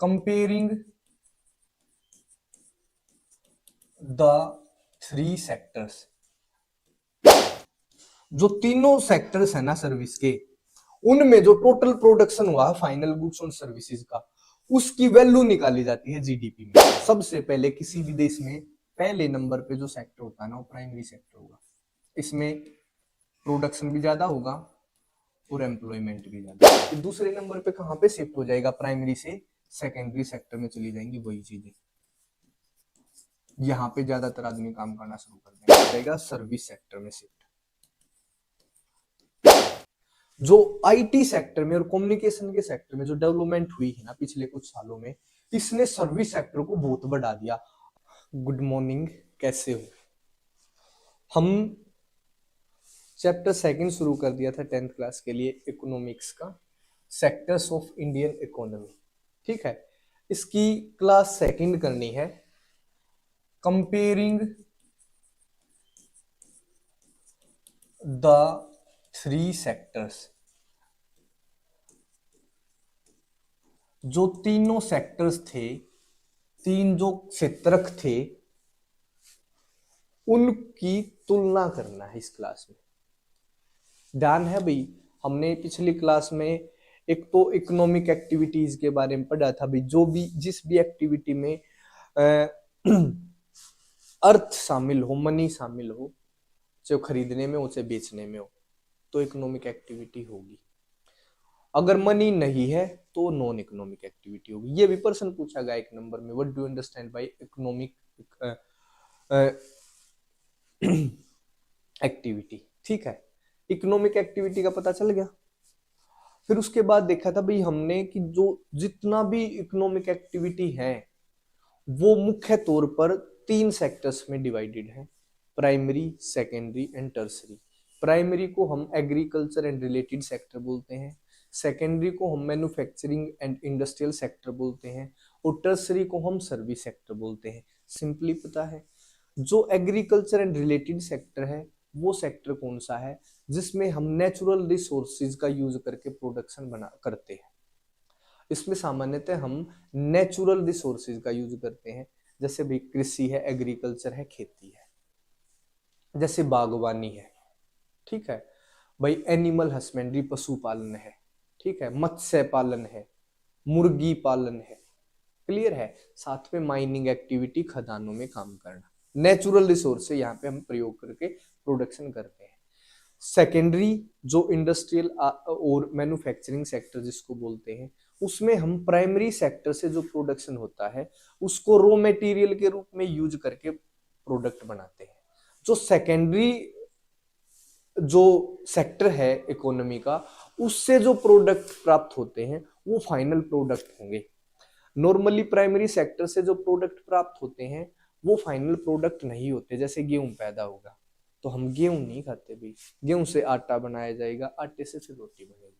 Comparing the three sectors, जो तीनों sectors है ना सर्विस के, उनमें जो टोटल प्रोडक्शन हुआ फाइनल गुड्स और सर्विसेज का, उसकी वैल्यू निकाली जाती है जीडीपी में। सबसे पहले किसी भी देश में पहले नंबर पे जो सेक्टर होता है ना वो प्राइमरी सेक्टर होगा। इसमें प्रोडक्शन भी ज्यादा होगा और एम्प्लॉयमेंट भी ज्यादा। फिर दूसरे नंबर पे कहां पे शिफ्ट हो जाएगा, प्राइमरी से सेकेंडरी सेक्टर में चली जाएंगी वही चीजें। यहाँ पे ज्यादातर आदमी काम करना शुरू कर देगा सर्विस सेक्टर में शिफ्ट। जो आईटी सेक्टर में और कम्युनिकेशन के सेक्टर में जो डेवलपमेंट हुई है ना पिछले कुछ सालों में, इसने सर्विस सेक्टर को बहुत बढ़ा दिया। गुड मॉर्निंग, कैसे हो? हम चैप्टर सेकंड शुरू कर दिया था 10th क्लास के लिए इकोनॉमिक्स का, सेक्टर्स ऑफ इंडियन इकोनॉमी। ठीक है, इसकी क्लास सेकंड करनी है, कंपेयरिंग द थ्री सेक्टर्स। जो तीनों सेक्टर्स थे, तीन जो क्षेत्रक थे, उनकी तुलना करना है इस क्लास में। ध्यान है भाई, हमने पिछली क्लास में एक तो इकोनॉमिक एक्टिविटीज के बारे में पढ़ा था भाई, जो भी जिस भी एक्टिविटी में अर्थ शामिल हो, मनी शामिल हो, चाहे खरीदने में हो चाहे बेचने में हो, तो इकोनॉमिक एक्टिविटी होगी। अगर मनी नहीं है तो नॉन इकोनॉमिक एक्टिविटी होगी। ये भी प्रश्न पूछा गया एक नंबर में, what do you understand by economic activity. ठीक है, इकोनॉमिक एक्टिविटी का पता चल गया। फिर उसके बाद देखा था भाई हमने कि जो जितना भी इकोनॉमिक एक्टिविटी है वो मुख्य तौर पर तीन सेक्टर्स में डिवाइडेड है, primary, secondary and tertiary. Primary को हम एग्रीकल्चर एंड रिलेटेड सेक्टर बोलते हैं, सेकेंडरी को हम मैन्युफैक्चरिंग एंड इंडस्ट्रियल सेक्टर बोलते हैं, और टर्सरी को हम सर्विस सेक्टर बोलते हैं। सिंपली पता है, जो एग्रीकल्चर एंड रिलेटेड सेक्टर है वो सेक्टर कौन सा है, जिसमें हम नेचुरल रिसोर्सेज का यूज करके प्रोडक्शन बना करते हैं। इसमें सामान्यतः हम नेचुरल रिसोर्सेज का यूज करते हैं, जैसे भी कृषि है, एग्रीकल्चर है, खेती है, जैसे बागवानी है। ठीक है भाई, एनिमल हस्बेंड्री पशुपालन है, ठीक है, मत्स्य पालन है, मुर्गी पालन है, क्लियर है। साथ में माइनिंग एक्टिविटी, खदानों में काम करना, नेचुरल रिसोर्स यहाँ पे हम प्रयोग करके प्रोडक्शन करते हैं। सेकेंडरी जो इंडस्ट्रियल और मैन्युफैक्चरिंग सेक्टर जिसको बोलते हैं, उसमें हम प्राइमरी सेक्टर से जो प्रोडक्शन होता है उसको रॉ मटेरियल के रूप में यूज करके प्रोडक्ट बनाते हैं। जो सेकेंडरी जो सेक्टर है इकोनॉमी का, उससे जो प्रोडक्ट प्राप्त होते हैं वो फाइनल प्रोडक्ट होंगे। नॉर्मली प्राइमरी सेक्टर से जो प्रोडक्ट प्राप्त होते हैं वो फाइनल प्रोडक्ट नहीं होते। जैसे गेहूं पैदा होगा तो हम गेहूं नहीं खाते भाई, गेहूं से आटा बनाया जाएगा, आटे से फिर रोटी बनेगी।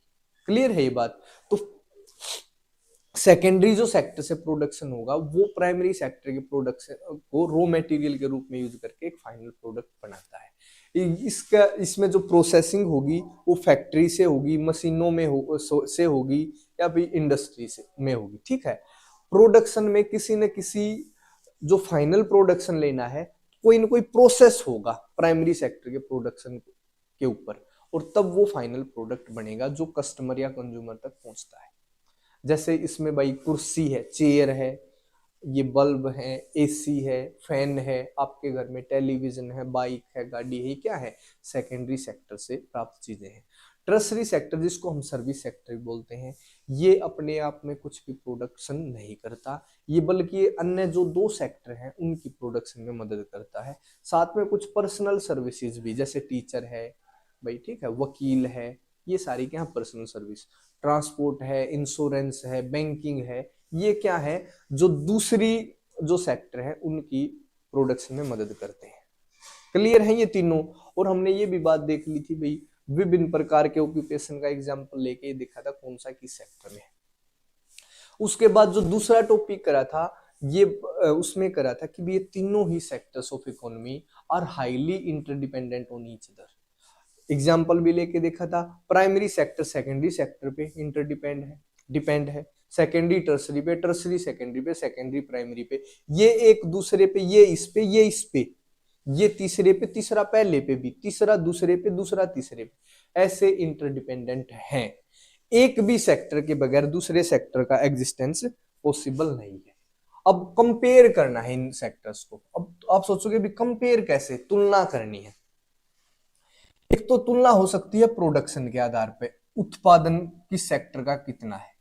क्लियर है ये बात? तो सेकेंडरी जो सेक्टर से प्रोडक्शन होगा वो प्राइमरी सेक्टर के प्रोडक्शन को रॉ मटेरियल के रूप में यूज करके एक फाइनल प्रोडक्ट बनाता है। इसका इसमें जो प्रोसेसिंग होगी वो फैक्ट्री से होगी, मशीनों में से होगी, या फिर इंडस्ट्री से में होगी। ठीक है, प्रोडक्शन में किसी न किसी जो फाइनल प्रोडक्शन लेना है, कोई ना कोई प्रोसेस होगा प्राइमरी सेक्टर के प्रोडक्शन के ऊपर, और तब वो फाइनल प्रोडक्ट बनेगा जो कस्टमर या कंज्यूमर तक पहुंचता है। जैसे इसमें भाई कुर्सी है, चेयर है, ये बल्ब है, एसी है, फैन है, आपके घर में टेलीविजन है, बाइक है, गाड़ी है, क्या है? सेकेंडरी सेक्टर से प्राप्त चीजें हैं। टर्सरी सेक्टर जिसको हम सर्विस सेक्टर बोलते हैं, ये अपने आप में कुछ भी प्रोडक्शन नहीं करता, ये बल्कि अन्य जो दो सेक्टर हैं उनकी प्रोडक्शन में मदद करता है। साथ में कुछ पर्सनल सर्विसेज भी, जैसे टीचर है भाई, ठीक है, वकील है, ये सारी क्या पर्सनल सर्विस। ट्रांसपोर्ट है, इंश्योरेंस है, बैंकिंग है, ये क्या है जो दूसरी जो सेक्टर है उनकी प्रोडक्शन में मदद करते हैं। क्लियर है ये तीनों? और हमने ये भी बात देख ली थी भाई, विभिन्न प्रकार के ऑक्यूपेशन का एग्जांपल लेके देखा था कौन सा किस सेक्टर में है। उसके बाद जो दूसरा टॉपिक करा था ये उसमें करा था कि ये तीनों ही sectors of economy are highly interdependent on each other. Example भी लेके देखा था, प्राइमरी सेक्टर सेकेंडरी सेक्टर पे इंटरडिपेंड है, डिपेंड है, सेकेंडरी टर्सरी पे, टर्सरी सेकेंडरी पे, सेकेंडरी प्राइमरी पे, ये एक दूसरे पे, ये इस पे, ये इस पे, ये तीसरे पे, तीसरा पहले पे भी, तीसरा दूसरे पे, दूसरा तीसरे पे, ऐसे इंटरडिपेंडेंट हैं। एक भी सेक्टर के बगैर दूसरे सेक्टर का एग्जिस्टेंस पॉसिबल नहीं है। अब कंपेयर करना है इन सेक्टर्स को। अब आप सोचोगे भी कंपेयर कैसे, तुलना करनी है। एक तो तुलना हो सकती है प्रोडक्शन के आधार पे, उत्पादन किस सेक्टर का कितना है,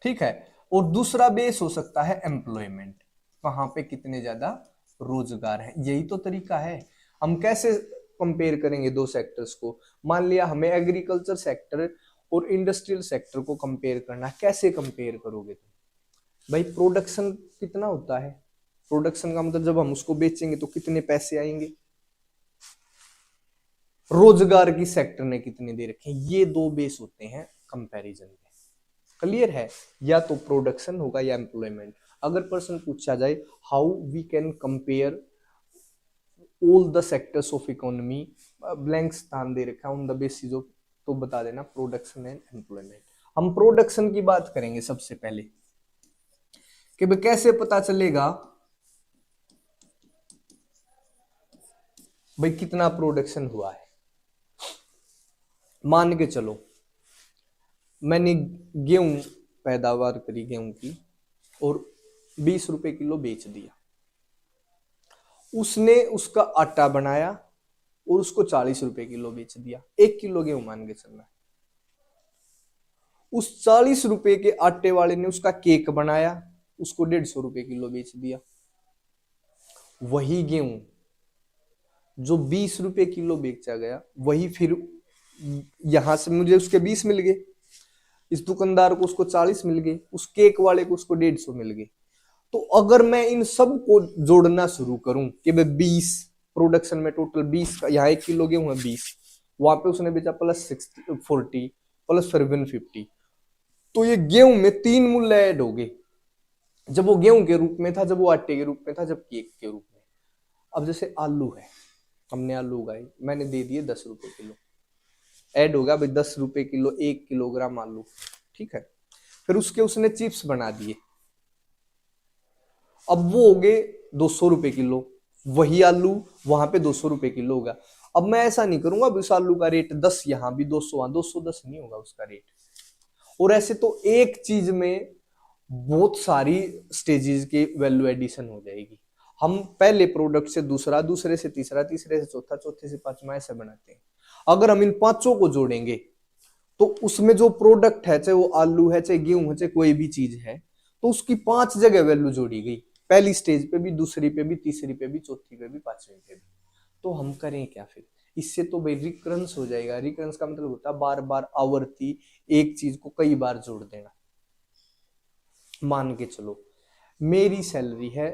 ठीक है, और दूसरा बेस हो सकता है एम्प्लॉयमेंट, कहां पे कितने ज्यादा रोजगार है। यही तो तरीका है। हम कैसे कंपेयर करेंगे दो सेक्टर्स को? मान लिया हमें एग्रीकल्चर सेक्टर और इंडस्ट्रियल सेक्टर को कंपेयर करना, कैसे कंपेयर करोगे तुम? भाई प्रोडक्शन कितना होता है, प्रोडक्शन का मतलब जब हम उसको बेचेंगे तो कितने पैसे आएंगे, रोजगार की सेक्टर ने कितने दे रखे, ये दो बेस होते हैं कंपैरिजन के। क्लियर है? या तो प्रोडक्शन होगा या एम्प्लॉयमेंट। अगर पर्सन पूछा जाए how we can compare all the sectors of economy, blank स्थान दे रखा है ऑन द बेसिस ऑफ, तो बता देना प्रोडक्शन एंड एम्प्लॉयमेंट। हम प्रोडक्शन की बात करेंगे सबसे पहले कि भाई कैसे पता चलेगा भाई कितना प्रोडक्शन हुआ है। मान के चलो मैंने गेहूं पैदावार करी गेहूं की और 20 रुपए किलो बेच दिया, उसने उसका आटा बनाया और उसको 40 रुपए किलो बेच दिया। 1 किलो गेहूं मान के चलना है। उस 40 रुपए के आटे वाले ने उसका केक बनाया, उसको 150 रुपए किलो बेच दिया। वही गेहूं जो 20 रुपए किलो बेचा गया, वही फिर यहां से मुझे उसके 20 मिल गए, इस दुकानदार को उसको 40 मिल गए, उस केक वाले को उसको 150 मिल गए। तो अगर मैं इन सब को जोड़ना शुरू करूं कि भाई 20 प्रोडक्शन में टोटल 20 का, यहाँ 1 किलो गेहूं है 20, वहां पे उसने बेचा प्लस 40 प्लस फिर 150, तो ये गेहूं में 3 मूल्य ऐड हो गए। जब वो गेहूं के रूप में था, जब वो आटे के रूप में था, जब केक के रूप में। अब जैसे आलू है, हमने आलू उगाए, मैंने दे दिए 10 रुपए किलो, ऐड होगा भाई 10 रुपए किलो 1 किलोग्राम आलू, ठीक है। फिर उसके उसने चिप्स बना दिए, अब वो हो गए 200 रुपए किलो, वही आलू वहां पे 200 रुपए किलो होगा। अब मैं ऐसा नहीं करूंगा उस आलू का रेट 10 यहां भी 200 वहां, 210 नहीं होगा उसका रेट। और ऐसे तो एक चीज में बहुत सारी स्टेजेस की वैल्यू एडिशन हो जाएगी। हम पहले प्रोडक्ट से दूसरा, दूसरे से तीसरा, तीसरे से चौथा, चौथे से पांचवा ऐसे बनाते हैं। अगर हम इन पांचों को जोड़ेंगे तो उसमें जो प्रोडक्ट है, चाहे वो आलू है, चाहे गेहूं है, चाहे कोई भी चीज है, तो उसकी 5 जगह वैल्यू जोड़ी गई, पहली स्टेज पे भी, दूसरी पे भी, तीसरी पे भी, चौथी पे भी, पांचवी पे भी। तो हम करें क्या फिर? इससे तो भाई रिकरेंस हो जाएगा। रिकरेंस का मतलब होता है बार बार आवर्ती एक चीज को कई बार जोड़ देना। मान के चलो मेरी सैलरी है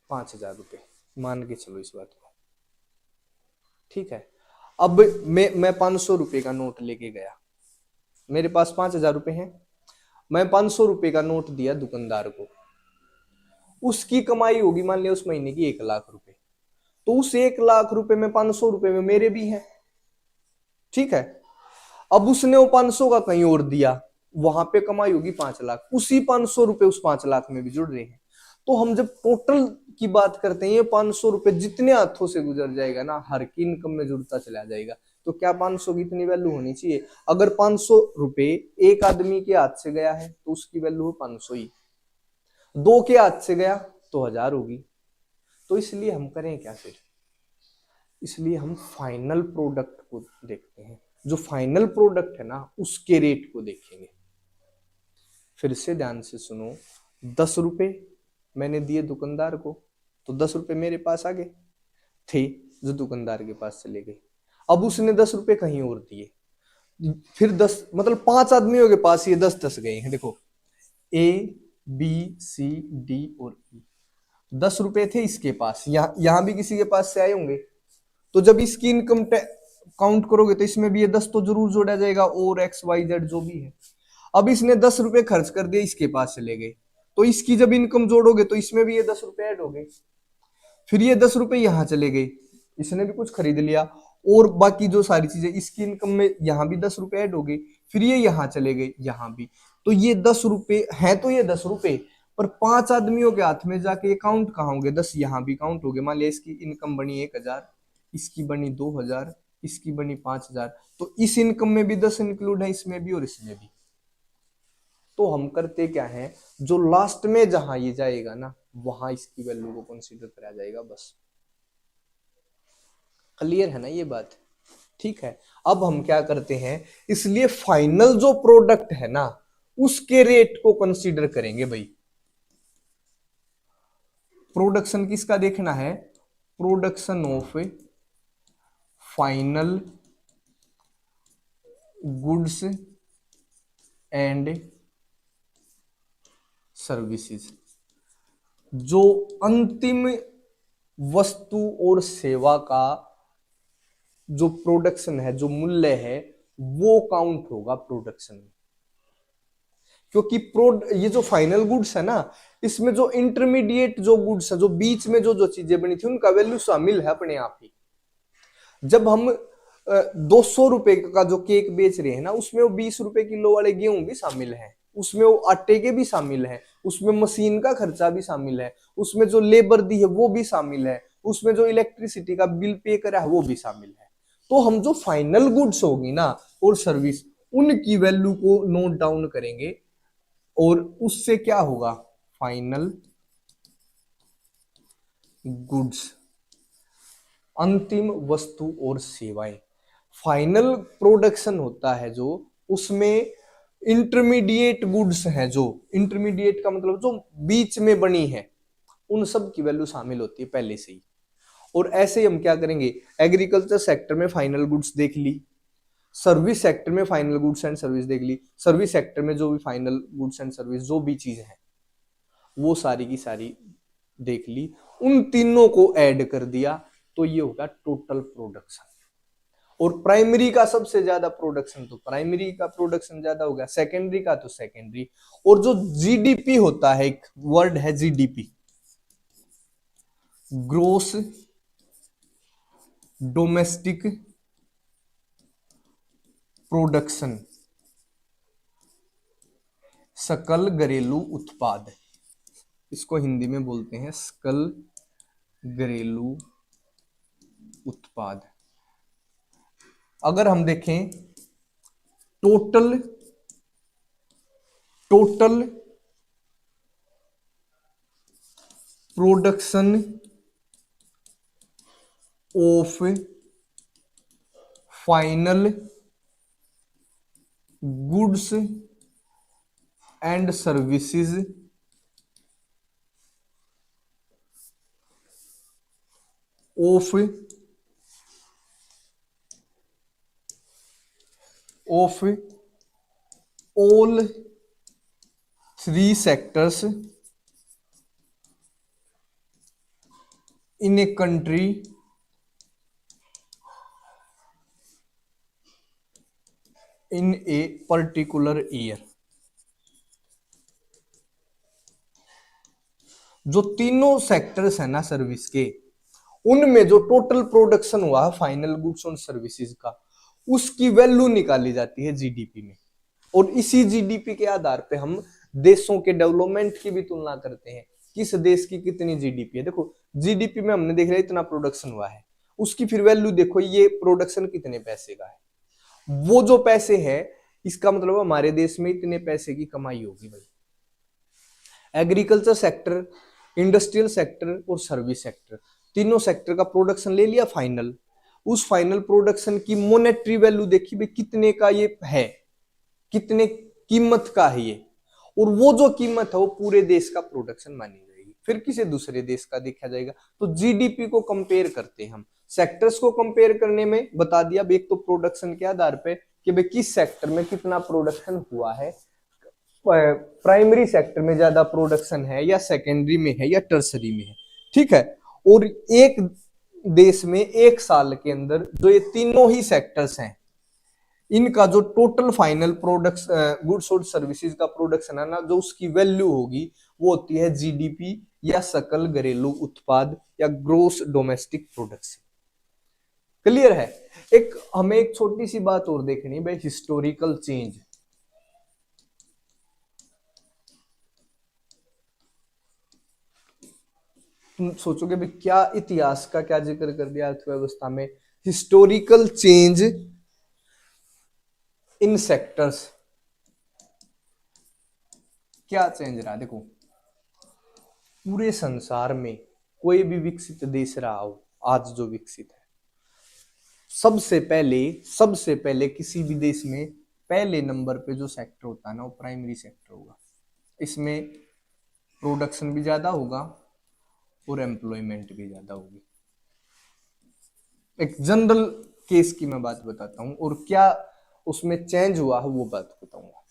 5,000 रुपए, मान के चलो इस बात को, ठीक है। अब मैं 500 रुपए का नोट लेके गया, मेरे पास 5,000 रुपए हैं, मैं 500 रुपए का नोट दिया दुकानदार को, उसकी कमाई होगी मान लिया उस महीने की 1 लाख रुपए, तो उस 1 लाख रुपए में 500 रुपए में मेरे भी हैं, ठीक है। अब उसने वो 500 का कहीं और दिया, वहां पे कमाई होगी 5 लाख, उसी 500 रुपए उस 5 लाख में भी जुड़ रहे हैं। तो हम जब टोटल की बात करते हैं, ये 500 रुपए जितने हाथों से गुजर जाएगा ना, हर की इनकम में जुड़ता चला जाएगा। तो क्या 500 की इतनी वैल्यू होनी चाहिए? अगर 500 रुपए एक आदमी के हाथ से गया है तो उसकी वैल्यू हो 500 ही, 2 के हाथ से गया तो 1000 होगी। तो इसलिए हम करें क्या फिर? इसलिए हम फाइनल प्रोडक्ट को देखते हैं, जो फाइनल प्रोडक्ट है ना उसके रेट को देखेंगे। फिर से ध्यान से सुनो, 10 रुपए मैंने दिए दुकानदार को, तो 10 रुपए मेरे पास आ गए थे जो दुकानदार के पास चले गए। अब उसने 10 रुपए कहीं और दिए, फिर 10 मतलब 5 आदमियों के पास ये 10-10 गए हैं। देखो A B C D और E, 10 रुपए थे इसके पास, यहां भी किसी के पास से आए होंगे। तो जब इसकी इनकम काउंट करोगे तो इसमें भी ये 10 तो जरूर जोड़ा जाएगा, और XYZ जो भी है। अब इसने 10 रुपए खर्च कर दिए, इसके पास चले गए, तो इसकी जब इनकम जोड़ोगे तो इसमें भी ये 10 रुपए ऐड हो गए। फिर ये 10 रुपए यहां चले गए, इसने भी कुछ खरीद लिया, और बाकी जो सारी चीजें इसकी इनकम में यहां भी 10 रुपए ऐड हो गए। फिर ये यहां चले गए, यहां भी, तो ये 10 रुपए है, तो ये 10 रुपए, पर 5 आदमियों के हाथ में जाके ये काउंट कहाँ होंगे? 10 यहाँ भी काउंट हो गए। मान लिया इसकी इनकम बनी 1,000, इसकी बनी 2,000, इसकी बनी 5,000, तो इस इनकम में भी 10 इंक्लूड है, इसमें भी और इसमें भी। तो हम करते क्या है, जो लास्ट में जहां ये जाएगा ना, वहां इसकी वैल्यू को कंसीडर करा जाएगा बस। क्लियर है ना ये बात? ठीक है। अब हम क्या करते हैं, इसलिए फाइनल जो प्रोडक्ट है ना, उसके रेट को कंसीडर करेंगे भाई। प्रोडक्शन किसका देखना है? Production of final goods and services. जो अंतिम वस्तु और सेवा का जो प्रोडक्शन है, जो मूल्य है, वो काउंट होगा प्रोडक्शन में। क्योंकि ये जो फाइनल गुड्स है ना, इसमें जो इंटरमीडिएट जो गुड्स है, जो बीच में जो जो चीजें बनी थी, उनका वैल्यू शामिल है अपने आप ही। जब हम 200 रुपए का जो केक बेच रहे हैं ना, उसमें वो 20 रुपए किलो वाले गेहूं भी शामिल है, उसमें वो आटे के भी शामिल है, उसमें मशीन का खर्चा भी शामिल है, उसमें जो लेबर दी है वो भी शामिल है, उसमें जो इलेक्ट्रिसिटी का बिल पे करा है वो भी शामिल है। तो हम जो फाइनल गुड्स होगी ना और सर्विस, उनकी वैल्यू को नोट डाउन करेंगे, और उससे क्या होगा, फाइनल गुड्स, अंतिम वस्तु और सेवाएं। फाइनल प्रोडक्शन होता है जो, उसमें इंटरमीडिएट गुड्स हैं, जो इंटरमीडिएट का मतलब जो बीच में बनी है, उन सब की वैल्यू शामिल होती है पहले से ही। और ऐसे ही हम क्या करेंगे, एग्रीकल्चर सेक्टर में फाइनल गुड्स देख ली, सर्विस सेक्टर में फाइनल गुड्स एंड सर्विस देख ली, सर्विस सेक्टर में जो भी फाइनल गुड्स एंड सर्विस जो भी चीज है, वो सारी की सारी देख ली, उन तीनों को ऐड कर दिया, तो ये होगा टोटल प्रोडक्शन। और प्राइमरी का सबसे ज्यादा प्रोडक्शन, तो प्राइमरी का प्रोडक्शन ज्यादा होगा, सेकेंडरी का तो सेकेंडरी। और जो जीडीपी होता है, एक वर्ड है जीडीपी, ग्रोस डोमेस्टिक प्रोडक्शन, सकल घरेलू उत्पाद, इसको हिंदी में बोलते हैं सकल घरेलू उत्पाद। अगर हम देखें total production of final goods and services of all 3 sectors in a country in a particular year। जो तीनों सेक्टर्स है ना सर्विस के, उनमें जो टोटल प्रोडक्शन हुआ है फाइनल गुड्स और सर्विसेज का, उसकी वैल्यू निकाली जाती है जीडीपी में। और इसी जीडीपी के आधार पे हम देशों के डेवलपमेंट की भी तुलना करते हैं, किस देश की कितनी जीडीपी है। देखो जीडीपी में हमने देख लिया इतना प्रोडक्शन हुआ है, उसकी फिर वैल्यू देखो ये प्रोडक्शन कितने पैसे का है, वो जो पैसे है, इसका मतलब हमारे देश में इतने पैसे की कमाई होगी भाई। एग्रीकल्चर सेक्टर, इंडस्ट्रियल सेक्टर और सर्विस सेक्टर, तीनों सेक्टर का प्रोडक्शन ले लिया फाइनल, उस फाइनल प्रोडक्शन की मोनेटरी वैल्यू देखी भाई कितने का ये है, कितने कीमत का है ये, और वो जो कीमत है वो पूरे देश का प्रोडक्शन मानी जाएगी। फिर किसी दूसरे देश का देखा जाएगा। तो जीडीपी को कंपेयर करते हैं हम, सेक्टर्स को कंपेयर करने में बता दिया एक तो प्रोडक्शन के आधार पे कि भाई किस सेक्टर में कितना प्रोडक्शन हुआ है, प्राइमरी सेक्टर में ज्यादा प्रोडक्शन है या सेकेंडरी में है या टर्सरी में है, ठीक है। और एक देश में एक साल के अंदर जो ये तीनों ही सेक्टर्स हैं, इनका जो टोटल फाइनल प्रोडक्ट्स गुड्स और सर्विसेज का प्रोडक्शन है ना, जो उसकी वैल्यू होगी वो होती है जीडीपी या सकल घरेलू उत्पाद या ग्रोस डोमेस्टिक प्रोडक्शन। क्लियर है? हमें एक छोटी सी बात और देखनी है भाई, हिस्टोरिकल चेंज। तुम सोचोगे भी क्या इतिहास का क्या जिक्र कर दिया अर्थव्यवस्था में, हिस्टोरिकल चेंज इन सेक्टर्स। क्या चेंज रहा, देखो पूरे संसार में कोई भी विकसित देश रहा हो, आज जो विकसित है, सबसे पहले किसी भी देश में पहले नंबर पे जो सेक्टर होता है ना, वो प्राइमरी सेक्टर होगा। इसमें प्रोडक्शन भी ज्यादा होगा और एम्प्लॉयमेंट भी ज्यादा होगी। एक जनरल केस की मैं बात बताता हूं, और क्या उसमें चेंज हुआ है वो बात बताऊंगा।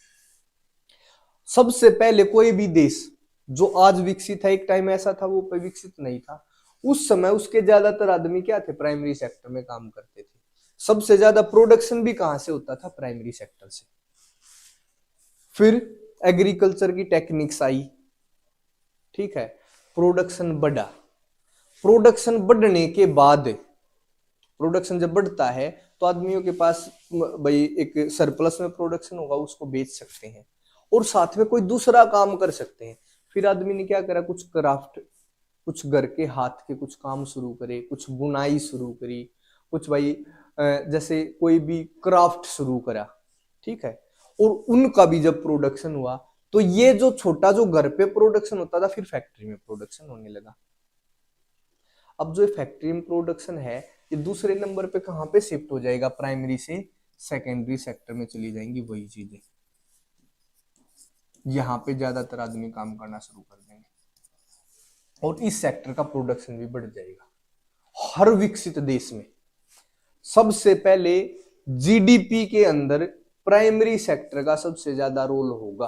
सबसे पहले कोई भी देश जो आज विकसित है, एक टाइम ऐसा था वो विकसित नहीं था, उस समय उसके ज्यादातर आदमी क्या थे, प्राइमरी सेक्टर में काम करते थे। सबसे ज्यादा प्रोडक्शन भी कहां से होता था, प्राइमरी सेक्टर से। फिर एग्रीकल्चर की टेक्निक्स आई, ठीक है, प्रोडक्शन बढ़ा। प्रोडक्शन बढ़ने के बाद, प्रोडक्शन जब बढ़ता है तो आदमियों के पास भाई एक सरप्लस में प्रोडक्शन होगा, उसको बेच सकते हैं और साथ में कोई दूसरा काम कर सकते हैं। फिर आदमी ने क्या करा, कुछ क्राफ्ट, कुछ घर के हाथ के कुछ काम शुरू करे, कुछ बुनाई शुरू करी, कुछ भाई जैसे कोई भी क्राफ्ट शुरू करा, ठीक है। और उनका भी जब प्रोडक्शन हुआ तो ये जो छोटा जो घर पे प्रोडक्शन होता था, फिर फैक्ट्री में प्रोडक्शन होने लगा। अब जो फैक्ट्री में प्रोडक्शन है, ये दूसरे नंबर पे कहां पे शिफ्ट हो जाएगा, प्राइमरी से सेकेंडरी सेक्टर में चली जाएंगी वही चीजें। यहां पे ज्यादातर आदमी काम करना शुरू कर देंगे और इस सेक्टर का प्रोडक्शन भी बढ़ जाएगा। हर विकसित देश में सबसे पहले जीडीपी के अंदर प्राइमरी सेक्टर का सबसे ज्यादा रोल होगा,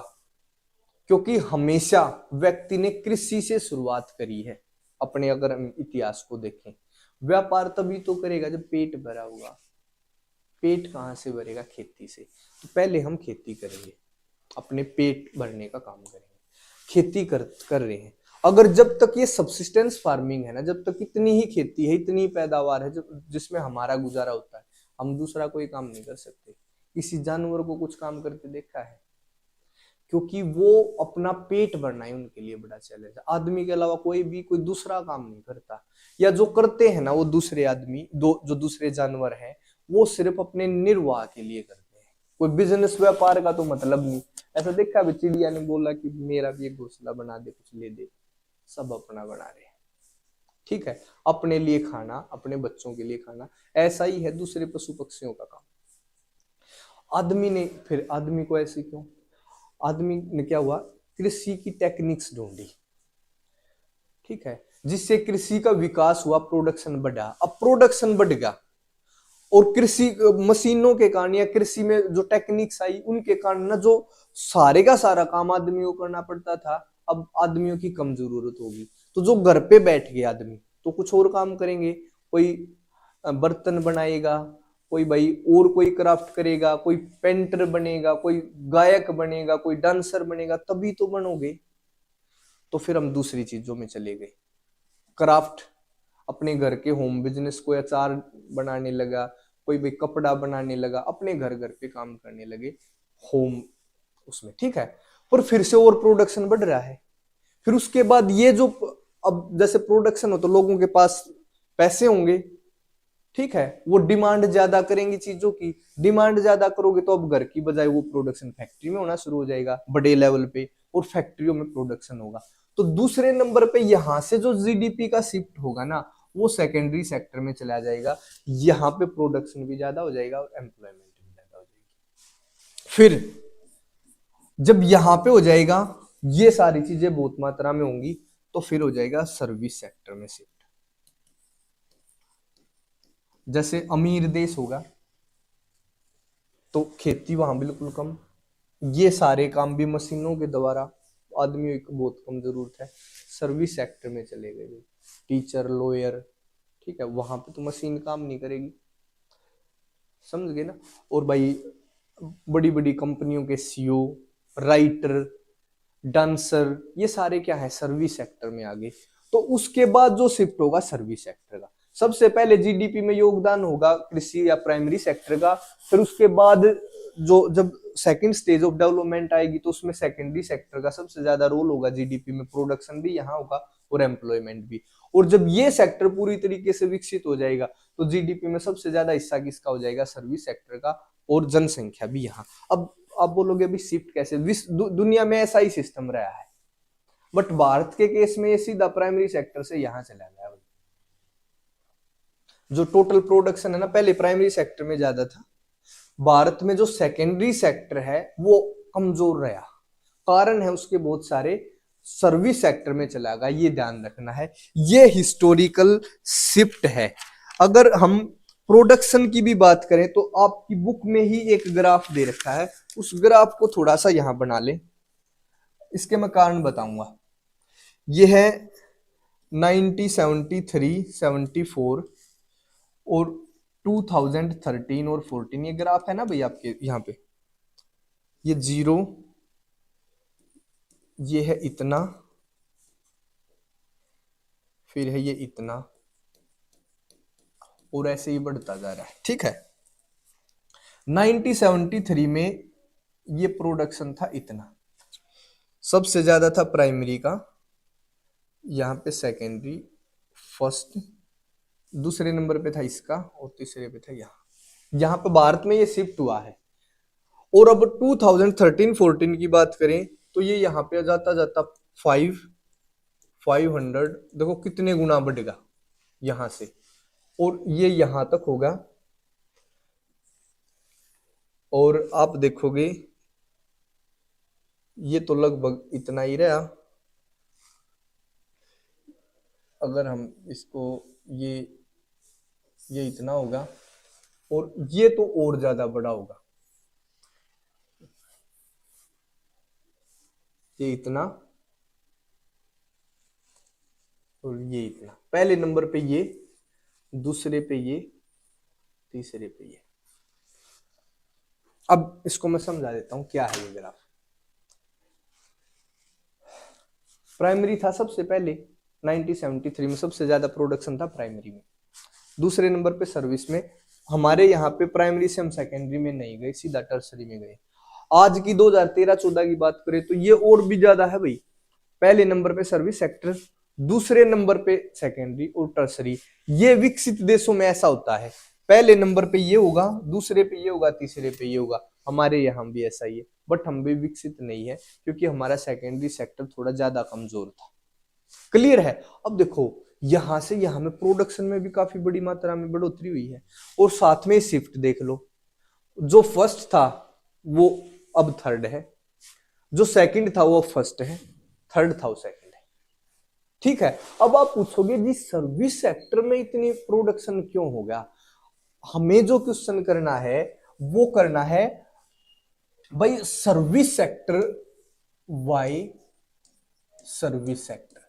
क्योंकि हमेशा व्यक्ति ने कृषि से शुरुआत करी है। अपने अगर हम इतिहास को देखें, व्यापार तभी तो करेगा जब पेट भरा हुआ। पेट कहां से भरेगा, खेती से। तो पहले हम खेती करेंगे, अपने पेट भरने का काम करेंगे, खेती कर रहे हैं। अगर जब तक ये सब्सिस्टेंस फार्मिंग है ना, जब तक इतनी ही खेती है, इतनी ही पैदावार है जिसमें हमारा गुजारा होता है, हम दूसरा कोई काम नहीं कर सकते। किसी जानवर को कुछ काम करते देखा है, क्योंकि वो अपना पेट भरना ही उनके लिए बड़ा चैलेंज है। आदमी के अलावा कोई दूसरा काम नहीं करता, या जो करते हैं ना वो दूसरे आदमी, जो दूसरे जानवर हैं, वो सिर्फ अपने निर्वाह के लिए करते हैं। कोई बिजनेस व्यापार का तो मतलब नहीं। ऐसा देखा भी, चिड़िया ने बोला कि मेरा भी एक घोंसला बना दे, कुछ ले दे, सब अपना बना रहे हैं, ठीक है, अपने लिए खाना, अपने बच्चों के लिए खाना। ऐसा ही है दूसरे पशु पक्षियों का काम। आदमी ने, फिर आदमी को ऐसे क्यों, आदमी ने क्या हुआ, कृषि की टेक्निक्स ढूंढी, ठीक है, जिससे कृषि का विकास हुआ, प्रोडक्शन बढ़ा। अब प्रोडक्शन बढ़ गया और कृषि मशीनों के कारण या कृषि में जो टेक्निक्स आई उनके कारण ना, जो सारे का सारा काम आदमियों को करना पड़ता था, अब आदमियों की कम जरूरत होगी। तो जो घर पे बैठ गए आदमी तो कुछ और काम करेंगे, कोई बर्तन बनाएगा, कोई भाई और कोई क्राफ्ट करेगा, कोई पेंटर बनेगा, कोई गायक बनेगा, कोई डांसर बनेगा, तभी तो बनोगे। तो फिर हम दूसरी चीजों में चले गए। क्राफ्ट, अपने घर के होम बिजनेस, कोई अचार बनाने लगा, कोई भी कपड़ा बनाने लगा, अपने घर घर पे काम करने लगे होम उसमें, ठीक है। पर फिर से और प्रोडक्शन बढ़ रहा है। फिर उसके बाद ये जो, अब जैसे प्रोडक्शन हो तो लोगों के पास पैसे होंगे, ठीक है, वो डिमांड ज्यादा करेंगी चीजों की। डिमांड ज्यादा करोगे तो अब घर की बजाय वो प्रोडक्शन फैक्ट्री में होना शुरू हो जाएगा बड़े लेवल पे, और फैक्ट्रियों में प्रोडक्शन होगा। तो दूसरे नंबर पे यहां से जो जीडीपी का शिफ्ट होगा ना, वो सेकेंडरी सेक्टर में चला जाएगा। यहाँ पे प्रोडक्शन भी ज्यादा हो जाएगा और एम्प्लॉयमेंट भी ज्यादा हो जाएगी। फिर जब यहाँ पे हो जाएगा, ये सारी चीजें बहुत मात्रा में होंगी, तो फिर हो जाएगा सर्विस सेक्टर में शिफ्ट। जैसे अमीर देश होगा तो खेती वहां बिल्कुल कम, ये सारे काम भी मशीनों के द्वारा, आदमियों की बहुत कम जरूरत है। सर्विस सेक्टर में चले गए, टीचर, लॉयर, ठीक है, वहां पे तो मशीन काम नहीं करेगी, समझ गए ना। और भाई बड़ी बड़ी कंपनियों के सीईओ, राइटर, डांसर, ये सारे क्या है, सर्विस सेक्टर में आ गए। तो उसके बाद जो शिफ्ट होगा सर्विस सेक्टर का, सबसे पहले जीडीपी में योगदान होगा कृषि या प्राइमरी सेक्टर का, फिर उसके बाद जो जब सेकंड स्टेज ऑफ डेवलपमेंट आएगी तो उसमें सेकेंडरी सेक्टर का सबसे ज्यादा रोल होगा जीडीपी में, प्रोडक्शन भी यहाँ होगा और एम्प्लॉयमेंट भी। और जब ये सेक्टर पूरी तरीके से विकसित हो जाएगा तो जीडीपी में सबसे ज्यादा हिस्सा किसका हो जाएगा, सर्विस सेक्टर का, और जनसंख्या भी यहाँ। अब आप बोलोगे अभी शिफ्ट कैसे, दुनिया में ऐसा ही सिस्टम रहा है, बट भारत के केस में ये सीधा प्राइमरी सेक्टर से यहां चला गया। जो टोटल प्रोडक्शन है ना, पहले प्राइमरी सेक्टर में ज्यादा था, भारत में जो सेकेंडरी सेक्टर है वो कमजोर रहा। कारण है उसके बहुत सारे, सर्विस सेक्टर में चला गया, ये ध्यान रखना है। ये हिस्टोरिकल शिफ्ट है। अगर हम प्रोडक्शन की भी बात करें तो आपकी बुक में ही एक ग्राफ दे रखा है, उस ग्राफ को थोड़ा सा यहां बना ले, इसके मैं कारण बताऊंगा। ये है 90, 73, 74 और 2013 और 14, ये ग्राफ है ना भाई आपके यहाँ पे। ये 0, ये है इतना, फिर है ये इतना, और ऐसे ही बढ़ता जा रहा है, ठीक है। 1973 में ये प्रोडक्शन था इतना, सबसे ज्यादा था प्राइमरी का, यहाँ पे सेकेंडरी फर्स्ट, दूसरे नंबर पे था इसका, और तीसरे पे था यहाँ पे भारत में ये शिफ्ट हुआ है। और अब 2013-14 की बात करें तो ये यहाँ पे जाता जाता 500, देखो कितने गुना बढ़ेगा यहां से, और ये यहां तक होगा। और आप देखोगे ये तो लगभग इतना ही रहा। अगर हम इसको ये इतना होगा, और ये तो और ज्यादा बड़ा होगा, ये इतना और ये इतना। पहले नंबर पे ये, दूसरे पे ये, तीसरे पे ये। अब इसको मैं समझा देता हूं क्या है ये ग्राफ। प्राइमरी था सबसे पहले 1973 में, सबसे ज्यादा प्रोडक्शन था प्राइमरी में। दूसरे नंबर पे सर्विस में, हमारे यहाँ पे प्राइमरी से हम सेकेंडरी में नहीं गए, सीधा टर्सरी में गए। आज की 2013-14 की बात करें तो ये और भी ज्यादा है भाई। पहले नंबर पे सर्विस सेक्टर, दूसरे नंबर पे सेकेंडरी और टर्सरी। ये विकसित देशों में ऐसा होता है, पहले नंबर पे ये होगा, दूसरे पे ये होगा, तीसरे पे ये होगा। हमारे यहाँ भी ऐसा ही है, बट हम भी विकसित नहीं है क्योंकि हमारा सेकेंडरी सेक्टर थोड़ा ज्यादा कमजोर था। क्लियर है। अब देखो यहां से यहां में प्रोडक्शन में भी काफी बड़ी मात्रा में बढ़ोतरी हुई है, और साथ में शिफ्ट देख लो, जो फर्स्ट था वो अब थर्ड है, जो सेकंड था वो फर्स्ट है, थर्ड था वो सेकंड है, ठीक है। अब आप पूछोगे जी सर्विस सेक्टर में इतनी प्रोडक्शन क्यों हो गया। हमें जो क्वेश्चन करना है वो करना है भाई service sector, why service sector.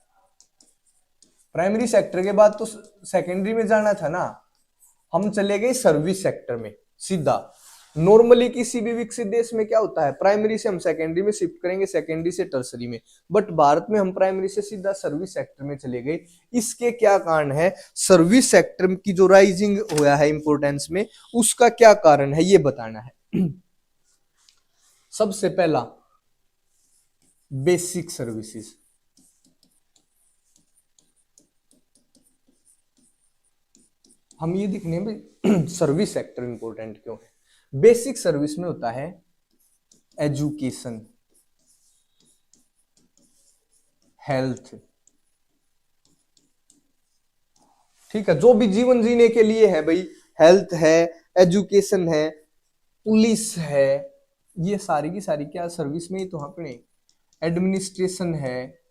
Primary sector के बाद तो सेकेंडरी में जाना था ना, हम चले गए सर्विस सेक्टर में सीधा। नॉर्मली किसी भी विकसित देश में क्या होता है, प्राइमरी से हम सेकेंडरी में शिफ्ट करेंगे, सेकेंडरी से टर्सरी में, बट भारत में हम प्राइमरी से सीधा सर्विस सेक्टर में चले गए। इसके क्या कारण है, सर्विस सेक्टर की जो राइजिंग हुआ है इंपोर्टेंस में, उसका क्या कारण है ये बताना है। सबसे पहला बेसिक सर्विसेज। हम ये दिखने में सर्विस सेक्टर इंपॉर्टेंट क्यों है। बेसिक सर्विस में होता है एजुकेशन, हेल्थ, ठीक है, जो भी जीवन जीने के लिए है भाई, हेल्थ है, एजुकेशन है, पुलिस है, ये सारी की सारी क्या सर्विस में ही तो अपने, एडमिनिस्ट्रेशन है,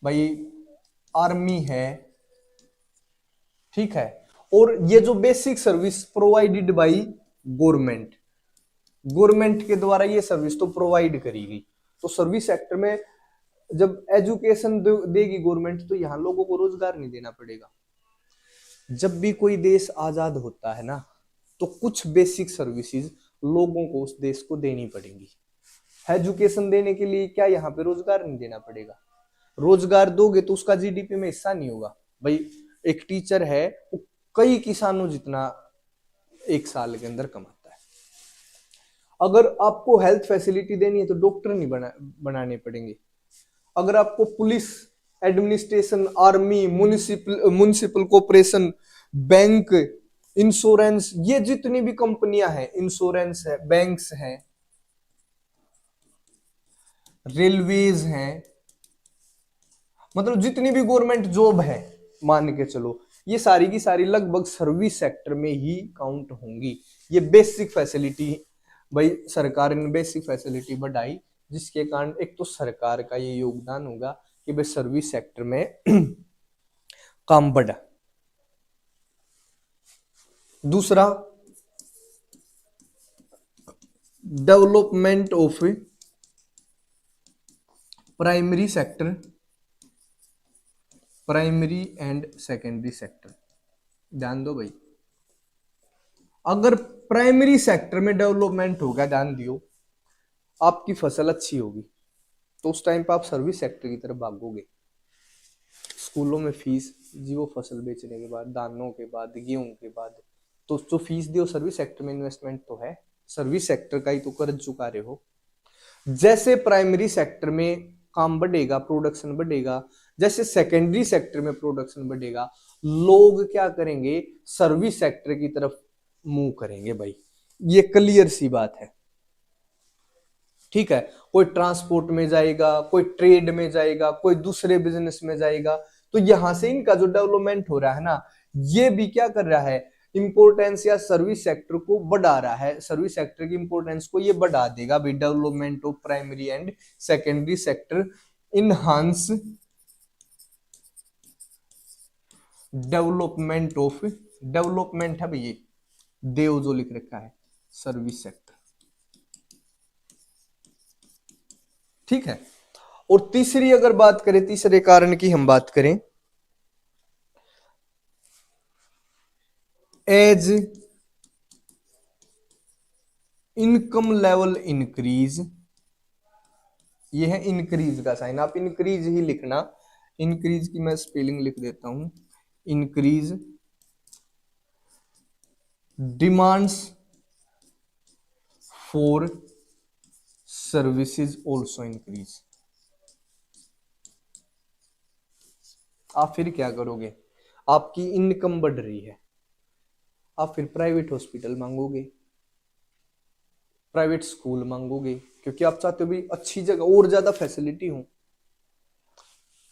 भाई आर्मी है, ठीक है। और ये जो basic service provided by government, government के द्वारा ये सर्विस तो प्रोवाइड करी गई। तो सर्विस सेक्टर में जब एजुकेशन देगी गवर्नमेंट तो यहां लोगों को रोजगार नहीं देना पड़ेगा। जब भी कोई देश आजाद होता है ना, तो कुछ बेसिक सर्विसेज लोगों को उस देश को देनी पड़ेंगी। एजुकेशन देने के लिए क्या यहाँ पे रोजगार नहीं देना पड़ेगा, रोजगार दोगे तो उसका जीडीपी में हिस्सा नहीं होगा। भाई एक टीचर है, कई किसानों जितना एक साल के अंदर कमाता है। अगर आपको हेल्थ फैसिलिटी देनी है तो डॉक्टर नहीं बनाने पड़ेंगे। अगर आपको police, administration, army, municipal corporation, bank, insurance, ये जितनी भी कंपनियां हैं, इंश्योरेंस है, बैंक्स हैं, रेलवेज हैं, मतलब जितनी भी गवर्नमेंट जॉब है मान के चलो, ये सारी की सारी लगभग सर्विस सेक्टर में ही काउंट होंगी। ये बेसिक फैसिलिटी, भाई सरकार ने बेसिक फैसिलिटी बढ़ाई, जिसके कारण एक तो सरकार का ये योगदान होगा कि भाई सर्विस सेक्टर में काम बढ़ा। दूसरा, development of primary sector, primary and secondary sector. ध्यान दो भाई, अगर प्राइमरी सेक्टर में डेवलपमेंट होगा, ध्यान दियो, आपकी फसल अच्छी होगी तो उस टाइम पर आप सर्विस सेक्टर की तरफ भागोगे। स्कूलों में फीस जी, वो फसल बेचने के बाद, दानों के बाद, गेहूं के बाद, तो जो फीस दियो सर्विस सेक्टर में इन्वेस्टमेंट तो है, सर्विस सेक्टर का ही तो कर्ज चुका रहे हो। जैसे प्राइमरी सेक्टर में काम बढ़ेगा, प्रोडक्शन बढ़ेगा, जैसे सेकेंडरी सेक्टर में प्रोडक्शन बढ़ेगा, लोग क्या करेंगे, सर्विस सेक्टर की तरफ मूव करेंगे। भाई ये क्लियर सी बात है, ठीक है। कोई ट्रांसपोर्ट में जाएगा, कोई ट्रेड में जाएगा, कोई दूसरे बिजनेस में जाएगा, तो यहां से इनका जो डेवलपमेंट हो रहा है ना, ये भी क्या कर रहा है, इंपोर्टेंस या सर्विस सेक्टर को बढ़ा रहा है, सर्विस सेक्टर की इंपोर्टेंस को ये बढ़ा देगा भाई। Development of primary and secondary sector enhance development of, development है भाई, ये देव जो लिख रखा है, सर्विस सेक्टर, ठीक है। और तीसरी अगर बात करें, तीसरे कारण की हम बात करें, एज इनकम लेवल इंक्रीज, ये है इंक्रीज का साइन, आप इंक्रीज ही लिखना, इंक्रीज की मैं स्पेलिंग लिख देता हूं, increase demands for services also increase. आप फिर क्या करोगे, आपकी इनकम बढ़ रही है, आप फिर प्राइवेट हॉस्पिटल मांगोगे, प्राइवेट स्कूल मांगोगे, क्योंकि आप चाहते हो भी अच्छी जगह और ज्यादा फैसिलिटी हो,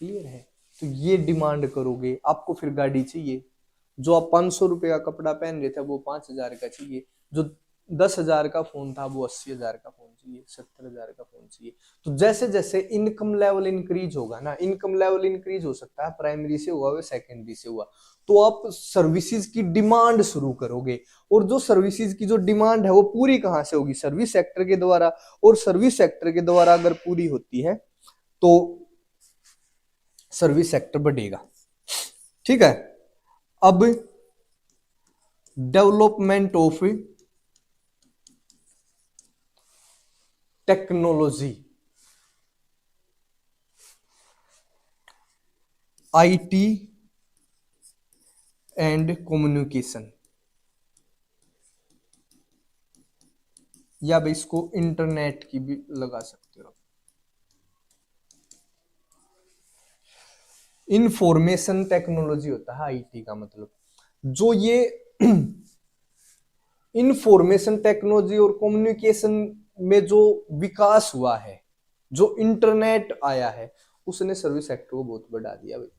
क्लियर है। तो ये डिमांड करोगे, आपको फिर गाड़ी चाहिए, जो आप 500 रुपए का कपड़ा पहन रहे थे वो 5,000 का चाहिए, जो 10,000 का फोन था वो 80,000 का फोन चाहिए, 70,000 का फोन चाहिए। तो जैसे जैसे इनकम लेवल इंक्रीज होगा ना, इनकम लेवल इंक्रीज हो सकता है प्राइमरी से हुआ, सेकेंडरी से हुआ, तो आप सर्विसेज की डिमांड शुरू करोगे, और जो सर्विसेज की जो डिमांड है वो पूरी कहां से होगी, सर्विस सेक्टर के द्वारा, और सर्विस सेक्टर के द्वारा अगर पूरी होती है तो सर्विस सेक्टर बढ़ेगा, ठीक है। अब development of technology, IT and communication, या भाई इसको इंटरनेट की भी लगा सकते हो, इंफॉर्मेशन टेक्नोलॉजी होता है आईटी का मतलब। जो ये इंफॉर्मेशन टेक्नोलॉजी और कम्युनिकेशन में जो विकास हुआ है, जो इंटरनेट आया है, उसने सर्विस सेक्टर को बहुत बढ़ा दिया भाई।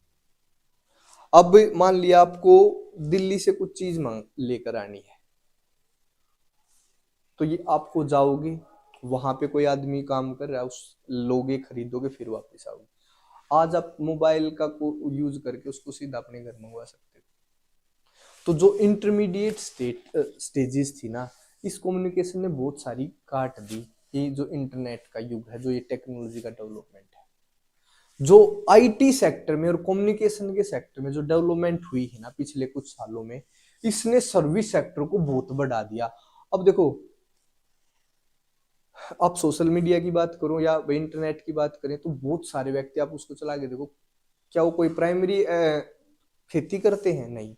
अब मान लिया आपको दिल्ली से कुछ चीज मांग लेकर आनी है, तो ये आपको जाओगे, वहां पे कोई आदमी काम कर रहा है, उस लोगे, खरीदोगे, फिर वापस आओगे। आज आप मोबाइल का यूज करके उसको सीधा अपने घर मंगवा सकते हो। तो जो इंटरमीडिएट स्टेजेस थी ना, इस कम्युनिकेशन ने बहुत सारी काट दी। ये जो इंटरनेट का युग है, जो ये टेक्नोलॉजी का डेवलपमेंट है, जो आईटी सेक्टर में और कम्युनिकेशन के सेक्टर में जो डेवलपमेंट हुई है ना पिछले कुछ सालों में, इसने सर्विस सेक्टर को बहुत बढ़ा दिया। अब देखो, आप सोशल मीडिया की बात करो या इंटरनेट की बात करें, तो बहुत सारे व्यक्ति, आप उसको चला के देखो, क्या वो कोई प्राइमरी खेती करते हैं? नहीं।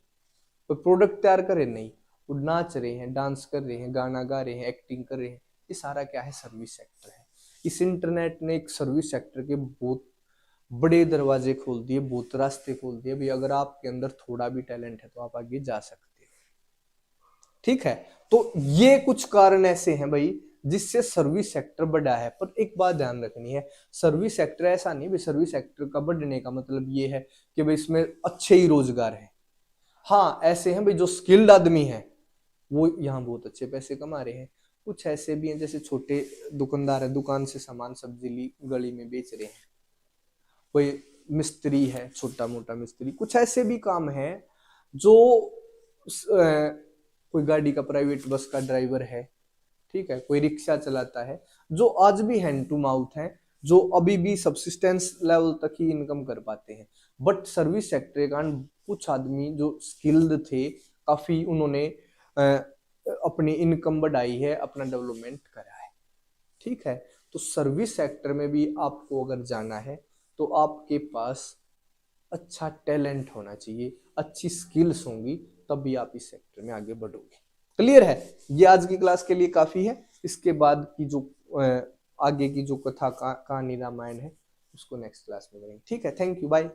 कोई प्रोडक्ट तैयार कर रहे, नहीं, वो नाच रहे हैं, डांस कर रहे हैं, गाना गा रहे हैं, एक्टिंग कर रहे हैं, ये सारा क्या है, सर्विस सेक्टर है। इस इंटरनेट ने एक सर्विस सेक्टर के बहुत बड़े दरवाजे खोल दिए, बहुत रास्ते खोल दिए भाई। अगर आपके अंदर थोड़ा भी टैलेंट है तो आप आगे जा सकते हो, ठीक है। तो ये कुछ कारण ऐसे हैं भाई जिससे सर्विस सेक्टर बढ़ा है। पर एक बात ध्यान रखनी है, सर्विस सेक्टर ऐसा नहीं भाई, सर्विस सेक्टर का बढ़ने का मतलब ये है कि भाई इसमें अच्छे ही रोजगार है। हाँ, ऐसे हैं भाई जो स्किल्ड आदमी है वो यहाँ बहुत अच्छे पैसे कमा रहे हैं। कुछ ऐसे भी हैं जैसे छोटे दुकानदार है, दुकान से सामान सब्जी ली गली में बेच रहे हैं, कोई मिस्त्री है, छोटा मोटा मिस्त्री, कुछ ऐसे भी काम है जो कोई गाड़ी का, प्राइवेट बस का ड्राइवर है, ठीक है, कोई रिक्शा चलाता है, जो आज भी हैंड टू माउथ है, जो अभी भी सब्सिस्टेंस लेवल तक ही इनकम कर पाते हैं। बट सर्विस सेक्टर के कारण कुछ आदमी जो स्किल्ड थे, काफी उन्होंने अपनी इनकम बढ़ाई है, अपना डेवलपमेंट करा है, ठीक है। तो सर्विस सेक्टर में भी आपको अगर जाना है तो आपके पास अच्छा टैलेंट होना चाहिए, अच्छी स्किल्स होंगी, तब भी आप इस सेक्टर में आगे बढ़ोगे। क्लियर है? ये आज की क्लास के लिए काफी है। इसके बाद की जो आगे की जो कथा कहानी रामायण है उसको नेक्स्ट क्लास में करेंगे, ठीक है। Thank you, bye.